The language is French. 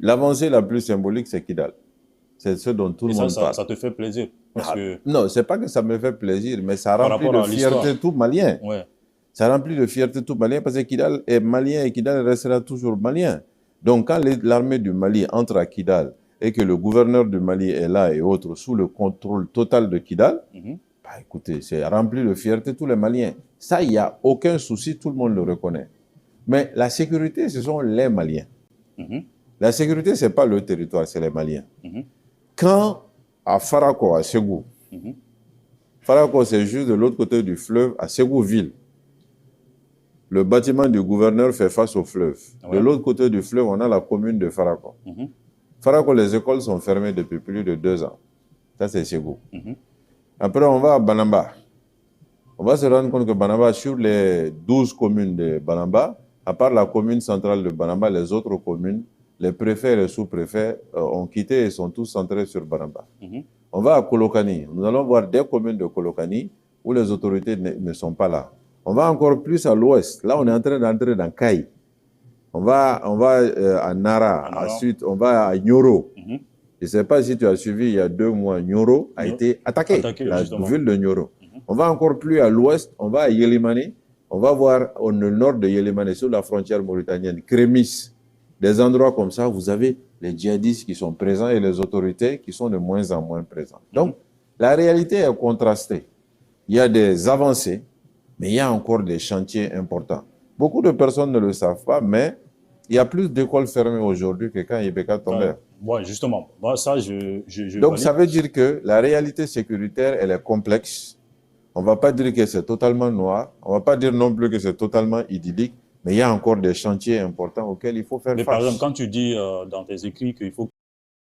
L'avancée la plus symbolique, c'est Kidal. C'est ce dont tout Et le monde parle. ça te fait plaisir. Parce que Non, c'est pas que ça me fait plaisir, mais ça par remplit rapport de à l'histoire, fierté tout malien. ouais. Ça remplit de fierté tout malien parce que Kidal est malien et Kidal restera toujours malien. Donc, quand l'armée du Mali entre à Kidal et que le gouverneur du Mali est là et autres sous le contrôle total de Kidal, Mhm. bah, écoutez, c'est rempli de fierté tous les Maliens. Ça, il n'y a aucun souci, tout le monde le reconnaît. Mais la sécurité, ce sont les Maliens. Mhm. La sécurité, ce n'est pas le territoire, c'est les Maliens. Mhm. Quand à Farako, à Ségou, Mhm. Farako, c'est juste de l'autre côté du fleuve, à Ségou-Ville. Le bâtiment du gouverneur fait face au fleuve. De Ouais. l'autre côté du fleuve, on a la commune de Farako. Mhm. Farako, les écoles sont fermées depuis plus de 2 ans. Ça, c'est Ségou. Mhm. Après, on va à Banamba. On va se rendre compte que Banamba, sur les 12 communes de Banamba, à part la commune centrale de Banamba, les autres communes, les préfets et les sous-préfets ont quitté et sont tous centrés sur Banamba. Mhm. On va à Kolokani. Nous allons voir des communes de Kolokani où les autorités ne sont pas là. On va encore plus à l'ouest. Là, on est en train d'entrer dans Kaï. On va à Nara. Alors, Ensuite, on va à Nyoro. mhm. Je ne sais pas si tu as suivi, il y a 2 mois, Nyoro a Nous- été attaqué, attaquer, la justement. ville de Nyoro. Mhm. On va encore plus à l'ouest, on va à Yelimane. On va voir au nord de Yelimane, sur la frontière mauritanienne, Crémis. Des endroits comme ça, vous avez les djihadistes qui sont présents et les autorités qui sont de moins en moins présentes. Donc, la réalité est contrastée. Il y a des avancées, mais il y a encore des chantiers importants. Beaucoup de personnes ne le savent pas, mais il y a plus d'écoles fermées aujourd'hui que quand Ibeka tombait. Ouais, justement. Moi, ça, je Donc, ça valide. veut dire que la réalité sécuritaire, elle est complexe. On ne va pas dire que c'est totalement noir. On ne va pas dire non plus que c'est totalement idyllique. Mais il y a encore des chantiers importants auxquels il faut faire Mais par exemple, face. quand tu dis dans tes écrits qu'il faut